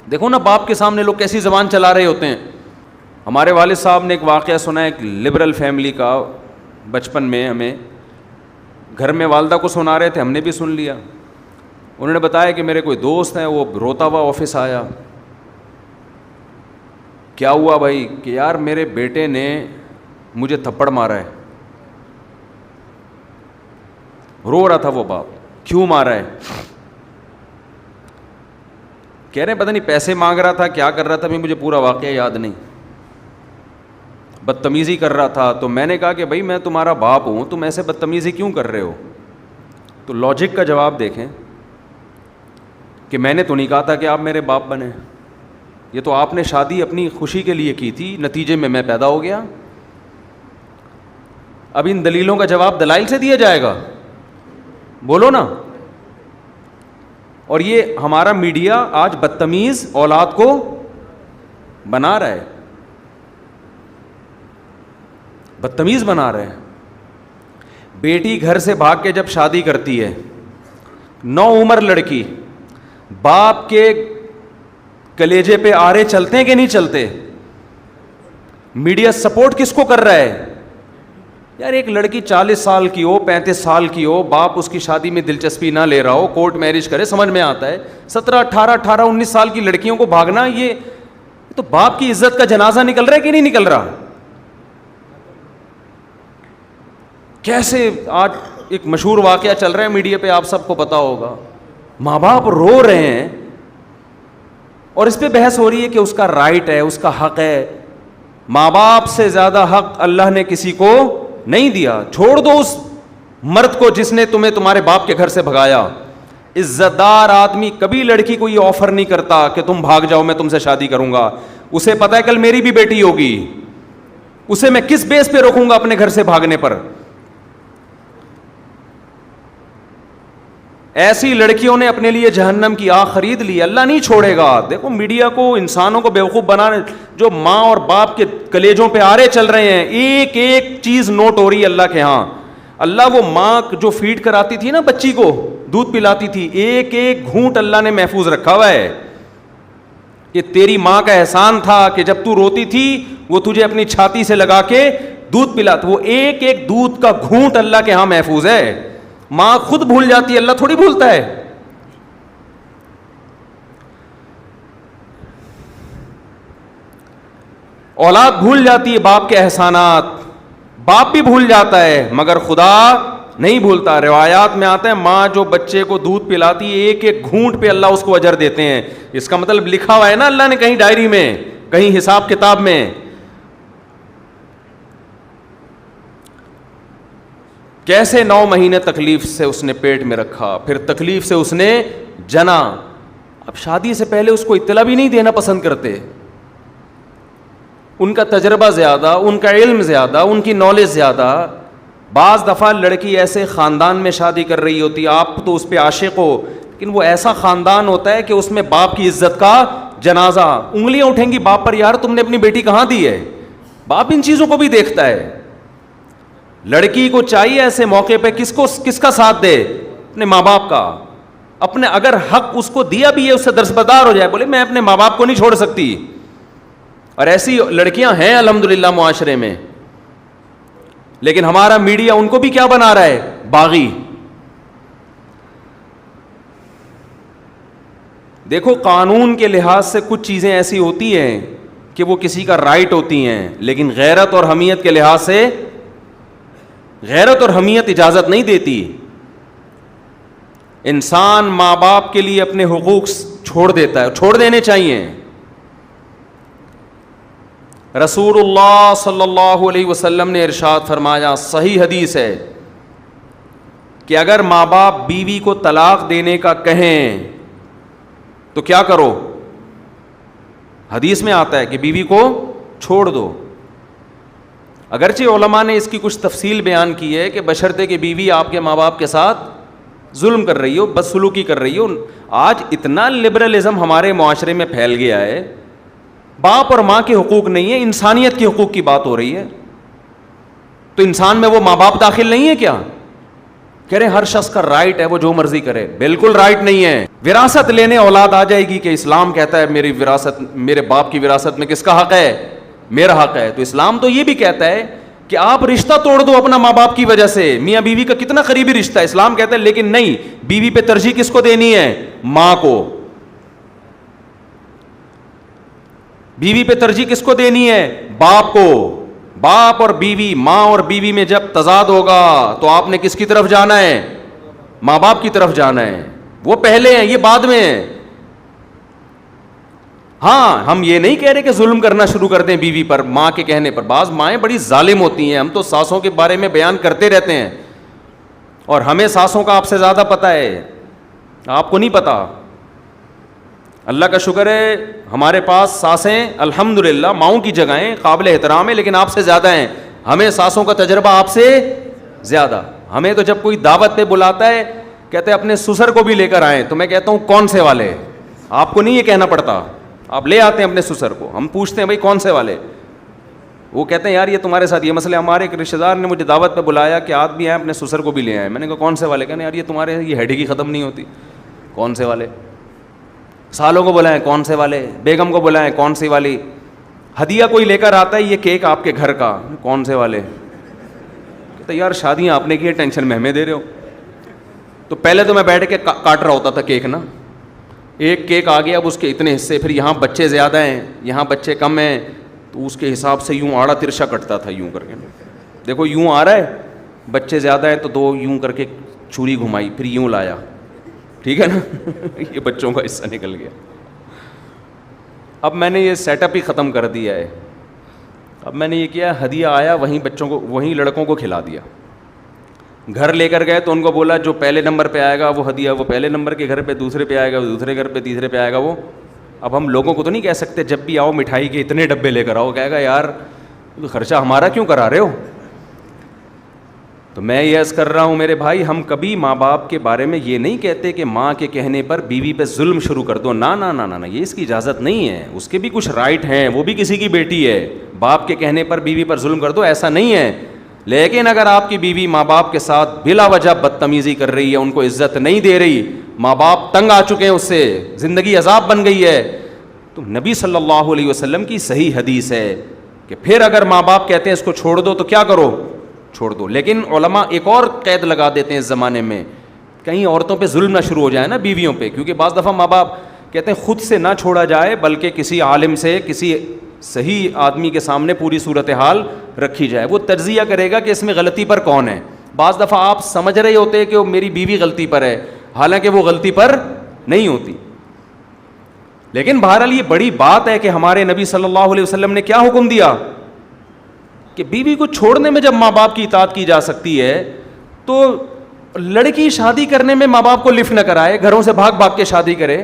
دیکھو نا باپ کے سامنے لوگ کیسی زبان چلا رہے ہوتے ہیں. ہمارے والد صاحب نے ایک واقعہ سنا ہے, ایک لبرل فیملی کا, بچپن میں ہمیں گھر میں والدہ کو سنا رہے تھے, ہم نے بھی سن لیا. انہوں نے بتایا کہ میرے کوئی دوست ہیں, وہ روتا ہوا آفس آیا. کیا ہوا بھائی؟ کہ یار میرے بیٹے نے مجھے تھپڑ مارا ہے. رو رہا تھا وہ باپ, کیوں مارا ہے؟ کہہ رہے ہیں پتہ نہیں پیسے مانگ رہا تھا, کیا کر رہا تھا, مجھے پورا واقعہ یاد نہیں, بدتمیزی کر رہا تھا. تو میں نے کہا کہ بھائی میں تمہارا باپ ہوں, تم ایسے بدتمیزی کیوں کر رہے ہو؟ تو لاجک کا جواب دیکھیں کہ میں نے تو نہیں کہا تھا کہ آپ میرے باپ بنیں, یہ تو آپ نے شادی اپنی خوشی کے لیے کی تھی, نتیجے میں پیدا ہو گیا. اب ان دلیلوں کا جواب دلائل سے دیا جائے گا؟ بولو نا. اور یہ ہمارا میڈیا آج بدتمیز اولاد کو بنا رہا ہے, بدتمیز بنا رہے ہیں. بیٹی گھر سے بھاگ کے جب شادی کرتی ہے, نو عمر لڑکی, باپ کے کلیجے پہ آرے چلتے ہیں کہ نہیں چلتے؟ میڈیا سپورٹ کس کو کر رہا ہے؟ یار ایک لڑکی 40 سال کی ہو, 35 سال کی ہو, باپ اس کی شادی میں دلچسپی نہ لے رہا ہو, کورٹ میرج کرے, سمجھ میں آتا ہے. 17, 18, 19 سال کی لڑکیوں کو بھاگنا, یہ تو باپ کی عزت کا جنازہ نکل رہا ہے کہ نہیں نکل رہا؟ کیسے آج ایک مشہور واقعہ چل رہا ہے میڈیا پہ, آپ سب کو پتا ہوگا. ماں باپ رو رہے ہیں اور اس پہ بحث ہو رہی ہے کہ اس کا رائٹ ہے, اس کا حق ہے. ماں باپ سے زیادہ حق اللہ نے کسی کو نہیں دیا. چھوڑ دو اس مرد کو جس نے تمہیں تمہارے باپ کے گھر سے بھگایا. عزت دار آدمی کبھی لڑکی کو یہ آفر نہیں کرتا کہ تم بھاگ جاؤ, میں تم سے شادی کروں گا. اسے پتا ہے کل میری بھی بیٹی ہوگی, اسے میں کس بیس پہ روکوں گا اپنے گھر سے بھاگنے پر. ایسی لڑکیوں نے اپنے لیے جہنم کی آگ خرید لی. اللہ نہیں چھوڑے گا. دیکھو میڈیا کو, انسانوں کو بیوقوف بنانے, جو ماں اور باپ کے کلیجوں پہ آرے چل رہے ہیں, ایک ایک چیز نوٹ ہو رہی ہے اللہ کے ہاں. اللہ وہ ماں جو فیڈ کراتی تھی نا بچی کو, دودھ پلاتی تھی, ایک ایک گھونٹ اللہ نے محفوظ رکھا ہوا ہے. کہ تیری ماں کا احسان تھا کہ جب تو روتی تھی وہ تجھے اپنی چھاتی سے لگا کے دودھ پلاتا. وہ ایک ایک دودھ کا گھونٹ اللہ کے ہاں محفوظ ہے. ماں خود بھول جاتی ہے, اللہ تھوڑی بھولتا ہے. اولاد بھول جاتی ہے باپ کے احسانات, باپ بھی بھول جاتا ہے مگر خدا نہیں بھولتا. روایات میں آتا ہے ماں جو بچے کو دودھ پلاتی ہے, ایک ایک گھونٹ پہ اللہ اس کو اجر دیتے ہیں. اس کا مطلب لکھا ہوا ہے نا اللہ نے کہیں ڈائری میں, کہیں حساب کتاب میں. کیسے 9 مہینے تکلیف سے اس نے پیٹ میں رکھا, پھر تکلیف سے اس نے جنا. اب شادی سے پہلے اس کو اطلاع بھی نہیں دینا پسند کرتے. ان کا تجربہ زیادہ, ان کا علم زیادہ, ان کی نالج زیادہ. بعض دفعہ لڑکی ایسے خاندان میں شادی کر رہی ہوتی, آپ تو اس پہ عاشق ہو, لیکن وہ ایسا خاندان ہوتا ہے کہ اس میں باپ کی عزت کا جنازہ. انگلیاں اٹھیں گی باپ پر, یار تم نے اپنی بیٹی کہاں دی ہے. باپ ان چیزوں کو بھی دیکھتا ہے. لڑکی کو چاہیے ایسے موقع پہ کس کا ساتھ دے؟ اپنے ماں باپ کا. اپنے اگر حق اس کو دیا بھی ہے اس سے درسبدار ہو جائے, بولے میں اپنے ماں باپ کو نہیں چھوڑ سکتی. اور ایسی لڑکیاں ہیں الحمدللہ معاشرے میں, لیکن ہمارا میڈیا ان کو بھی کیا بنا رہا ہے؟ باغی. دیکھو قانون کے لحاظ سے کچھ چیزیں ایسی ہوتی ہیں کہ وہ کسی کا رائٹ ہوتی ہیں, لیکن غیرت اور حمیت کے لحاظ سے غیرت اور حمیت اجازت نہیں دیتی. انسان ماں باپ کے لیے اپنے حقوق چھوڑ دیتا ہے, چھوڑ دینے چاہیے. رسول اللہ صلی اللہ علیہ وسلم نے ارشاد فرمایا, صحیح حدیث ہے, کہ اگر ماں باپ بیوی کو طلاق دینے کا کہیں تو کیا کرو؟ حدیث میں آتا ہے کہ بیوی کو چھوڑ دو. اگرچہ علماء نے اس کی کچھ تفصیل بیان کی ہے کہ بشرطے کہ بیوی آپ کے ماں باپ کے ساتھ ظلم کر رہی ہو, بدسلوکی کر رہی ہو. آج اتنا لبرلزم ہمارے معاشرے میں پھیل گیا ہے, باپ اور ماں کے حقوق نہیں ہے, انسانیت کے حقوق کی بات ہو رہی ہے. تو انسان میں وہ ماں باپ داخل نہیں ہے کیا؟ کہہ رہے ہر شخص کا رائٹ ہے وہ جو مرضی کرے. بالکل رائٹ نہیں ہے. وراثت لینے اولاد آ جائے گی کہ اسلام کہتا ہے میری وراثت, میرے باپ کی وراثت میں کس کا حق ہے؟ میرا حق ہے. تو اسلام تو یہ بھی کہتا ہے کہ آپ رشتہ توڑ دو اپنا ماں باپ کی وجہ سے. میاں بیوی کا کتنا قریبی رشتہ ہے, اسلام کہتا ہے لیکن نہیں, بیوی پہ ترجیح کس کو دینی ہے؟ ماں کو. بیوی پہ ترجیح کس کو دینی ہے؟ باپ کو. باپ اور بیوی, ماں اور بیوی میں جب تضاد ہوگا تو آپ نے کس کی طرف جانا ہے؟ ماں باپ کی طرف جانا ہے. وہ پہلے ہیں, یہ بعد میں ہیں. ہاں ہم یہ نہیں کہہ رہے کہ ظلم کرنا شروع کر دیں بیوی پر ماں کے کہنے پر. بعض مائیں بڑی ظالم ہوتی ہیں, ہم تو ساسوں کے بارے میں بیان کرتے رہتے ہیں اور ہمیں ساسوں کا آپ سے زیادہ پتہ ہے, آپ کو نہیں پتا. اللہ کا شکر ہے ہمارے پاس ساسیں الحمدللہ ماؤں کی جگہیں قابل احترام ہے, لیکن آپ سے زیادہ ہیں. ہمیں ساسوں کا تجربہ آپ سے زیادہ. ہمیں تو جب کوئی دعوت پہ بلاتا ہے کہتے ہیں اپنے سسر کو بھی لے کر آئیں, تو میں کہتا ہوں کون سے والے؟ آپ کو نہیں یہ کہنا پڑتا, آپ لے آتے ہیں اپنے سسر کو. ہم پوچھتے ہیں بھائی کون سے والے؟ وہ کہتے ہیں یار یہ تمہارے ساتھ یہ مسئلہ. ہمارے ایک رشتہ دار نے مجھے دعوت پہ بلایا کہ آپ بھی آئیں اپنے سسر کو بھی لے آئیں. میں نے کہا کون سے والے؟ کہنے یار یہ تمہارے یہ ہیڈ کی ختم نہیں ہوتی. کون سے والے؟ سالوں کو بلائیں کون سے والے, بیگم کو بلائیں کون سی والی, ہدیہ کوئی لے کر آتا ہے یہ کیک آپ کے گھر کا, کون سے والے؟ کہتے یار شادیاں آپ نے کی ہے, ٹینشن میں ہمیں دے رہے ہو. تو پہلے تو میں بیٹھ کے کاٹ رہا ہوتا تھا کیک نا, ایک کیک آ گیا اب اس کے اتنے حصے, پھر یہاں بچے زیادہ ہیں یہاں بچے کم ہیں, تو اس کے حساب سے یوں آڑا ترشا کٹتا تھا یوں کر کے. دیکھو یوں آ رہا ہے, بچے زیادہ ہیں تو دو یوں کر کے چھری گھمائی, پھر یوں لایا, ٹھیک ہے نا. یہ بچوں کا حصہ نکل گیا. اب میں نے یہ سیٹ اپ ہی ختم کر دیا ہے. اب میں نے یہ کیا, ہدیہ آیا وہیں بچوں کو, وہیں لڑکوں کو کھلا دیا. گھر لے کر گئے تو ان کو بولا جو پہلے نمبر پہ آئے گا وہ ہدیہ وہ پہلے نمبر کے گھر پہ, دوسرے پہ آئے گا وہ دوسرے گھر پہ, تیسرے پہ آئے گا وہ. اب ہم لوگوں کو تو نہیں کہہ سکتے جب بھی آؤ مٹھائی کے اتنے ڈبے لے کر آؤ, کہے گا یار خرچہ ہمارا کیوں کرا رہے ہو. تو میں یہ عرض کر رہا ہوں میرے بھائی, ہم کبھی ماں باپ کے بارے میں یہ نہیں کہتے کہ ماں کے کہنے پر بیوی پہ ظلم شروع کر دو. نا نا نا نا, یہ اس کی اجازت نہیں ہے. اس کے بھی کچھ رائٹ ہیں, وہ بھی کسی کی بیٹی ہے. باپ کے کہنے پر بیوی پر ظلم کر دو ایسا نہیں ہے. لیکن اگر آپ کی بیوی ماں باپ کے ساتھ بلا وجہ بدتمیزی کر رہی ہے, ان کو عزت نہیں دے رہی, ماں باپ تنگ آ چکے ہیں اس سے, زندگی عذاب بن گئی ہے, تو نبی صلی اللہ علیہ وسلم کی صحیح حدیث ہے کہ پھر اگر ماں باپ کہتے ہیں اس کو چھوڑ دو تو کیا کرو, چھوڑ دو. لیکن علماء ایک اور قید لگا دیتے ہیں اس زمانے میں, کہیں عورتوں پہ ظلم نہ شروع ہو جائے نا بیویوں پہ, کیونکہ بعض دفعہ ماں باپ کہتے ہیں خود سے نہ چھوڑا جائے بلکہ کسی عالم سے, کسی صحیح آدمی کے سامنے پوری صورتحال رکھی جائے, وہ تجزیہ کرے گا کہ اس میں غلطی پر کون ہے. بعض دفعہ آپ سمجھ رہے ہوتے کہ وہ میری بیوی غلطی پر ہے, حالانکہ وہ غلطی پر نہیں ہوتی. لیکن بہرحال یہ بڑی بات ہے کہ ہمارے نبی صلی اللہ علیہ وسلم نے کیا حکم دیا کہ بیوی کو چھوڑنے میں جب ماں باپ کی اطاعت کی جا سکتی ہے تو لڑکی شادی کرنے میں ماں باپ کو لفٹ نہ کرائے, گھروں سے بھاگ بھاگ کے شادی کرے.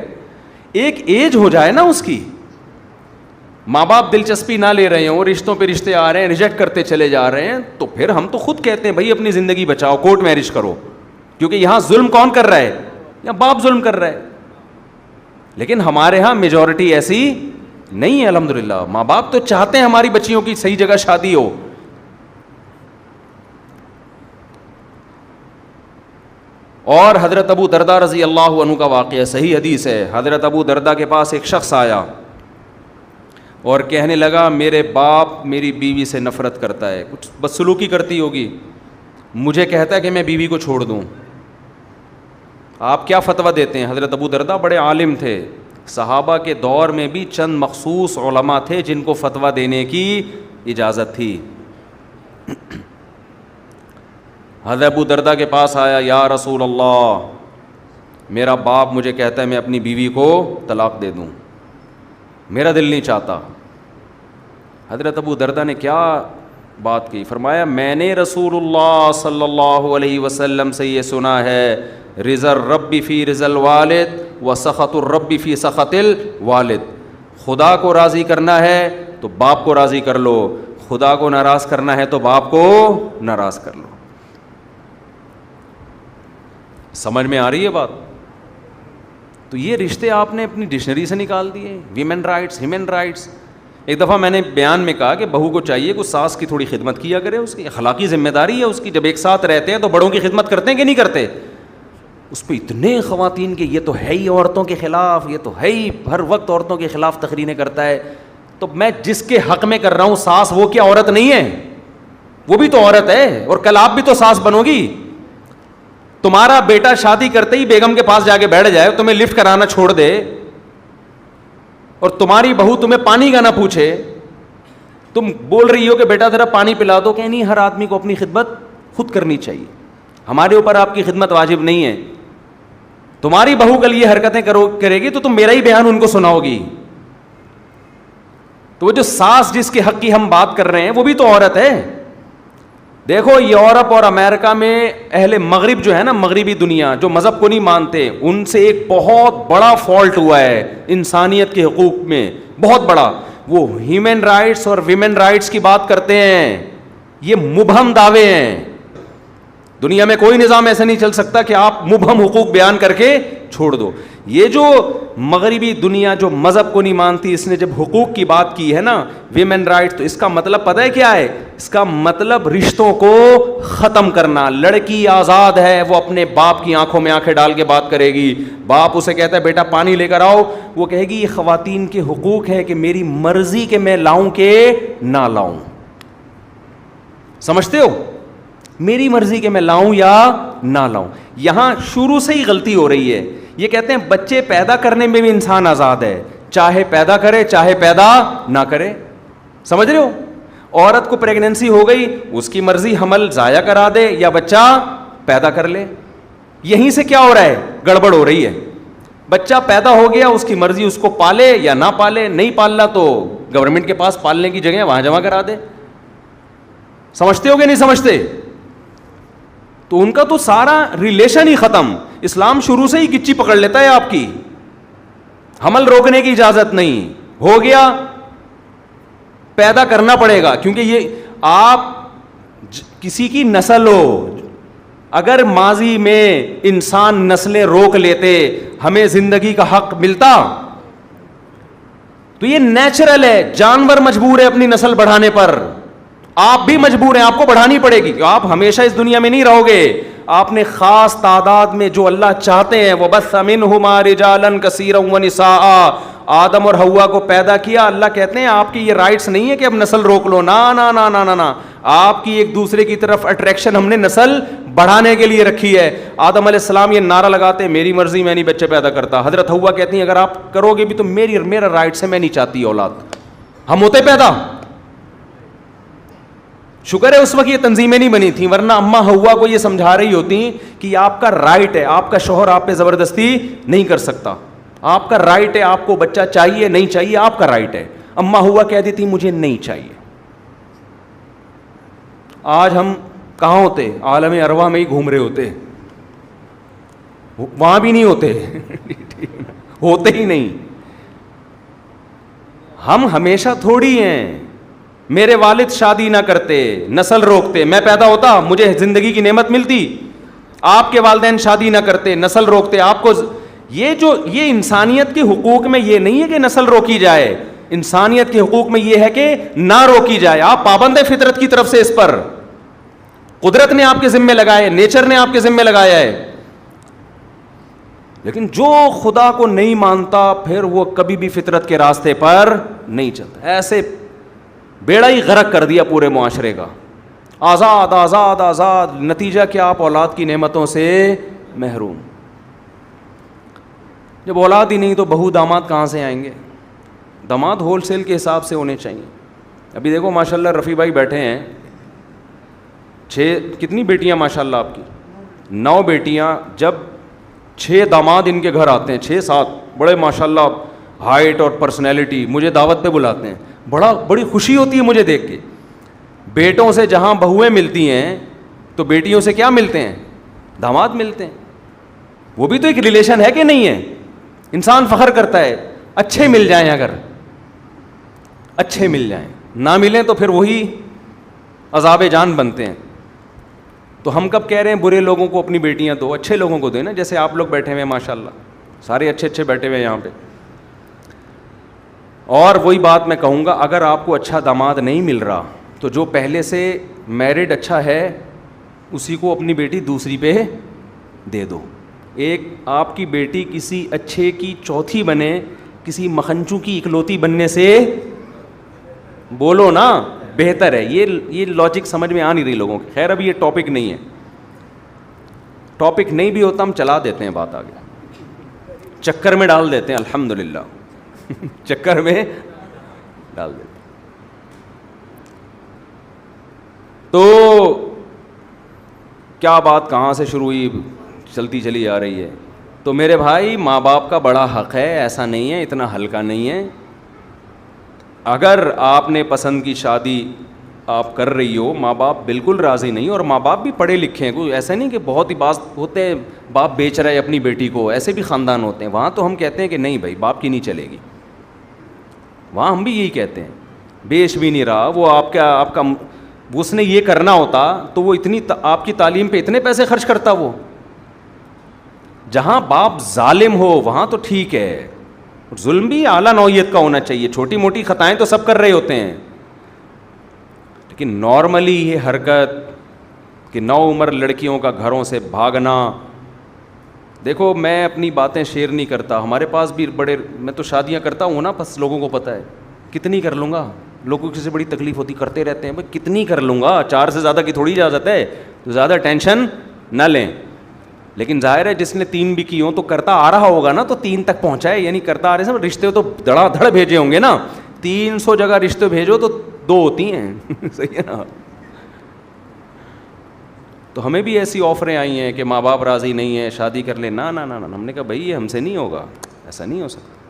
ایک ایج ہو جائے نا اس کی, ماں باپ دلچسپی نہ لے رہے ہوں, رشتوں پہ رشتے آ رہے ہیں, ریجیکٹ کرتے چلے جا رہے ہیں, تو پھر ہم تو خود کہتے ہیں بھائی اپنی زندگی بچاؤ, کورٹ میرج کرو, کیونکہ یہاں ظلم کون کر رہا ہے؟ یہاں باپ ظلم کر رہا ہے. لیکن ہمارے ہاں میجورٹی ایسی نہیں ہے الحمدللہ. ماں باپ تو چاہتے ہیں ہماری بچیوں کی صحیح جگہ شادی ہو. اور حضرت ابو دردہ رضی اللہ عنہ کا واقعہ صحیح حدیث ہے. حضرت ابو دردہ کے پاس ایک شخص آیا اور کہنے لگا میرے باپ میری بیوی سے نفرت کرتا ہے, کچھ بدسلوکی کرتی ہوگی, مجھے کہتا ہے کہ میں بیوی کو چھوڑ دوں. آپ کیا فتویٰ دیتے ہیں؟ حضرت ابو دردہ بڑے عالم تھے, صحابہ کے دور میں بھی چند مخصوص علماء تھے جن کو فتویٰ دینے کی اجازت تھی. حضرت ابو دردہ کے پاس آیا, یا رسول اللہ میرا باپ مجھے کہتا ہے میں اپنی بیوی کو طلاق دے دوں, میرا دل نہیں چاہتا. حضرت ابو دردہ نے کیا بات کی؟ فرمایا میں نے رسول اللہ صلی اللہ علیہ وسلم سے یہ سنا ہے, رضا الرب فی رضا الوالد و سخط الرب فی سخط الوالد. خدا کو راضی کرنا ہے تو باپ کو راضی کر لو, خدا کو ناراض کرنا ہے تو باپ کو ناراض کر لو. سمجھ میں آ رہی ہے بات؟ تو یہ رشتے آپ نے اپنی ڈکشنری سے نکال دیے, ویمن رائٹس, ہیومن رائٹس. ایک دفعہ میں نے بیان میں کہا کہ بہو کو چاہیے کہ ساس کی تھوڑی خدمت کیا کرے, اس کی اخلاقی ذمہ داری ہے اس کی, جب ایک ساتھ رہتے ہیں تو بڑوں کی خدمت کرتے ہیں کہ نہیں کرتے. اس پہ اتنے خواتین کہ یہ تو ہے ہی عورتوں کے خلاف, یہ تو ہے ہی ہر وقت عورتوں کے خلاف تقریریں کرتا ہے. تو میں جس کے حق میں کر رہا ہوں, ساس وہ کیا عورت نہیں ہے؟ وہ بھی تو عورت ہے, اور کل آپ بھی تو ساس بنو گی. تمہارا بیٹا شادی کرتے ہی بیگم کے پاس جا کے بیٹھ جائے, تمہیں لفٹ کرانا چھوڑ دے, اور تمہاری بہو تمہیں پانی کا نہ پوچھے, تم بول رہی ہو کہ بیٹا ذرا پانی پلا دو, کہ نہیں ہر آدمی کو اپنی خدمت خود کرنی چاہیے, ہمارے اوپر آپ کی خدمت واجب نہیں ہے. تمہاری بہو کل یہ حرکتیں کرے گی تو تم میرا ہی بیان ان کو سناؤ گی. تو وہ جو ساس جس کے حق کی ہم بات کر رہے ہیں وہ بھی تو عورت ہے. دیکھو یورپ اور امریکہ میں اہل مغرب جو ہے نا, مغربی دنیا جو مذہب کو نہیں مانتے, ان سے ایک بہت بڑا فالٹ ہوا ہے انسانیت کے حقوق میں, بہت بڑا. وہ ہیومن رائٹس اور ویمن رائٹس کی بات کرتے ہیں, یہ مبہم دعوے ہیں. دنیا میں کوئی نظام ایسا نہیں چل سکتا کہ آپ مبہم حقوق بیان کر کے چھوڑ دو. یہ جو مغربی دنیا جو مذہب کو نہیں مانتی, اس نے جب حقوق کی بات کی ہے نا, ویمن رائٹ, تو اس کا مطلب پتہ ہے کیا ہے؟ اس کا مطلب رشتوں کو ختم کرنا. لڑکی آزاد ہے, وہ اپنے باپ کی آنکھوں میں آنکھیں ڈال کے بات کرے گی. باپ اسے کہتا ہے بیٹا پانی لے کر آؤ, وہ کہے گی یہ خواتین کے حقوق ہے کہ میری مرضی کہ میں لاؤں کہ نہ لاؤں. سمجھتے ہو؟ میری مرضی کہ میں لاؤں یا نہ لاؤں. یہاں شروع سے ہی غلطی ہو رہی ہے. یہ کہتے ہیں بچے پیدا کرنے میں بھی انسان آزاد ہے, چاہے پیدا کرے چاہے پیدا نہ کرے. سمجھ رہے ہو؟ عورت کو پریگننسی ہو گئی, اس کی مرضی حمل ضائع کرا دے یا بچہ پیدا کر لے. یہیں سے کیا ہو رہا ہے؟ گڑبڑ ہو رہی ہے. بچہ پیدا ہو گیا, اس کی مرضی اس کو پالے یا نہ پالے, نہیں پالنا تو گورنمنٹ کے پاس پالنے کی جگہ وہاں جمع کرا دے. سمجھتے ہو کہ نہیں سمجھتے؟ تو ان کا تو سارا ریلیشن ہی ختم. اسلام شروع سے ہی گچی پکڑ لیتا ہے آپ کی, حمل روکنے کی اجازت نہیں. ہو گیا پیدا کرنا پڑے گا, کیونکہ یہ آپ کسی کی نسل ہو. اگر ماضی میں انسان نسلیں روک لیتے, ہمیں زندگی کا حق ملتا. تو یہ نیچرل ہے, جانور مجبور ہے اپنی نسل بڑھانے پر, آپ بھی مجبور ہیں, آپ کو بڑھانی پڑے گی. آپ ہمیشہ اس دنیا میں نہیں رہو گے. آپ نے خاص تعداد میں جو اللہ چاہتے ہیں, وَبَثَّ مِنْهُمَا رِجَالًا كَثِيرًا وَنِسَاءً, آدم اور حوا کو پیدا کیا. اللہ کہتے ہیں آپ کی یہ رائٹس نہیں ہے کہ اب نسل روک لو, نا نا نا نا نا نا. آپ کی ایک دوسرے کی طرف اٹریکشن ہم نے نسل بڑھانے کے لیے رکھی ہے. آدم علیہ السلام یہ نعرہ لگاتے ہیں میری مرضی, میں نہیں بچے پیدا کرتا. حضرت حوا کہتی ہیں اگر آپ کرو گے بھی تو میرا رائٹس ہے, میں نہیں چاہتی اولاد. ہم ہوتے پیدا. شکر ہے اس وقت یہ تنظیمیں نہیں بنی تھیں, ورنہ اماں حوا کو یہ سمجھا رہی ہوتی کہ یہ آپ کا رائٹ ہے, آپ کا شوہر آپ پہ زبردستی نہیں کر سکتا, آپ کا رائٹ ہے, آپ کو بچہ چاہیے نہیں چاہیے آپ کا رائٹ ہے. اماں حوا کہہ دیتی مجھے نہیں چاہیے. آج ہم کہاں ہوتے؟ عالم ارواح میں ہی گھوم رہے ہوتے, وہاں بھی نہیں ہوتے ہوتے ہی نہیں. ہم ہمیشہ تھوڑی ہیں. میرے والد شادی نہ کرتے, نسل روکتے, میں پیدا ہوتا, مجھے زندگی کی نعمت ملتی. آپ کے والدین شادی نہ کرتے, نسل روکتے, آپ کو یہ انسانیت کے حقوق میں یہ نہیں ہے کہ نسل روکی جائے. انسانیت کے حقوق میں یہ ہے کہ نہ روکی جائے. آپ پابند ہیں فطرت کی طرف سے, اس پر قدرت نے آپ کے ذمے لگائے, نیچر نے آپ کے ذمے لگایا ہے. لیکن جو خدا کو نہیں مانتا پھر وہ کبھی بھی فطرت کے راستے پر نہیں چلتا. ایسے بیڑا ہی غرق کر دیا پورے معاشرے کا. آزاد آزاد آزاد, نتیجہ کیا؟ آپ اولاد کی نعمتوں سے محروم. جب اولاد ہی نہیں تو بہو داماد کہاں سے آئیں گے؟ داماد ہول سیل کے حساب سے ہونے چاہیے. ابھی دیکھو ماشاءاللہ رفیع بھائی بیٹھے ہیں, 6 کتنی بیٹیاں ماشاءاللہ آپ کی؟ 9 بیٹیاں. جب 6 داماد ان کے گھر آتے ہیں, 6-7 بڑے ماشاءاللہ ہائٹ اور پرسنالٹی, مجھے دعوت پہ بلاتے ہیں, بڑی خوشی ہوتی ہے مجھے دیکھ کے. بیٹوں سے جہاں بہویں ملتی ہیں تو بیٹیوں سے کیا ملتے ہیں؟ داماد ملتے ہیں. وہ بھی تو ایک ریلیشن ہے کہ نہیں ہے؟ انسان فخر کرتا ہے. اچھے مل جائیں, اگر اچھے مل جائیں, نہ ملیں تو پھر وہی عذاب جان بنتے ہیں. تو ہم کب کہہ رہے ہیں برے لوگوں کو اپنی بیٹیاں دو, اچھے لوگوں کو دیں نا. جیسے آپ لوگ بیٹھے ہوئے ہیں ماشاءاللہ, سارے اچھے اچھے بیٹھے ہوئے ہیں یہاں پہ. اور وہی بات میں کہوں گا, اگر آپ کو اچھا داماد نہیں مل رہا تو جو پہلے سے میرڈ اچھا ہے اسی کو اپنی بیٹی دوسری پہ دے دو. ایک آپ کی بیٹی کسی اچھے کی چوتھی بنے کسی مکھنچو کی اکلوتی بننے سے, بولو نا, بہتر ہے. یہ لاجک سمجھ میں آ نہیں رہی لوگوں کی. خیر ابھی یہ ٹاپک نہیں ہے, ٹاپک نہیں بھی ہوتا ہم چلا دیتے ہیں بات آگے, چکر میں ڈال دیتے ہیں, الحمدللہ چکر میں ڈال دیتے. تو کیا بات کہاں سے شروع ہوئی, چلتی چلی جا رہی ہے. تو میرے بھائی ماں باپ کا بڑا حق ہے, ایسا نہیں ہے, اتنا ہلکا نہیں ہے. اگر آپ نے پسند کی شادی آپ کر رہی ہو, ماں باپ بالکل راضی نہیں, اور ماں باپ بھی پڑھے لکھے ہیں, کوئی ایسا نہیں کہ بہت ہی باز ہوتے ہیں باپ بیچ رہا ہے اپنی بیٹی کو, ایسے بھی خاندان ہوتے ہیں. وہاں تو ہم کہتے ہیں کہ نہیں بھائی باپ کی نہیں چلے گی, وہاں ہم بھی یہی کہتے ہیں. بیچ بھی نہیں رہا وہ, آپ کا اس نے یہ کرنا ہوتا تو وہ اتنی آپ کی تعلیم پہ اتنے پیسے خرچ کرتا. وہ جہاں باپ ظالم ہو وہاں تو ٹھیک ہے, ظلم بھی اعلیٰ نوعیت کا ہونا چاہیے. چھوٹی موٹی خطائیں تو سب کر رہے ہوتے ہیں, لیکن نارملی یہ حرکت کہ نو عمر لڑکیوں کا گھروں سے بھاگنا. دیکھو میں اپنی باتیں شیئر نہیں کرتا, ہمارے پاس بھی بڑے, میں تو شادیاں کرتا ہوں نا, بس لوگوں کو پتہ ہے کتنی کر لوں گا. لوگوں کی سے بڑی تکلیف ہوتی, کرتے رہتے ہیں, بھائی کتنی کر لوں گا, 4 سے زیادہ کی تھوڑی اجازت ہے, تو زیادہ ٹینشن نہ لیں. لیکن ظاہر ہے جس نے 3 بھی کی ہوں تو کرتا آ رہا ہوگا نا, تو 3 تک پہنچا ہے, یعنی کرتا آ رہے ہیں. رشتے تو دھڑا دھڑ بھیجے ہوں گے نا, 300 جگہ رشتے بھیجو تو 2 ہوتی ہیں صحیح ہے نا. تو ہمیں بھی ایسی آفریں آئی ہیں کہ ماں باپ راضی نہیں ہیں, شادی کر لیں. نا نا نا, ہم نے کہا بھائی یہ ہم سے نہیں ہوگا, ایسا نہیں ہو سکتا.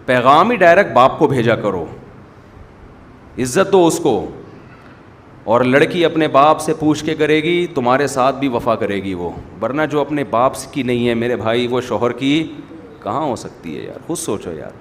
پیغام ہی ڈائریکٹ باپ کو بھیجا کرو, عزت دو اس کو. اور لڑکی اپنے باپ سے پوچھ کے کرے گی تمہارے ساتھ بھی وفا کرے گی وہ, ورنہ جو اپنے باپ کی نہیں ہے میرے بھائی وہ شوہر کی کہاں ہو سکتی ہے یار, خود سوچو یار.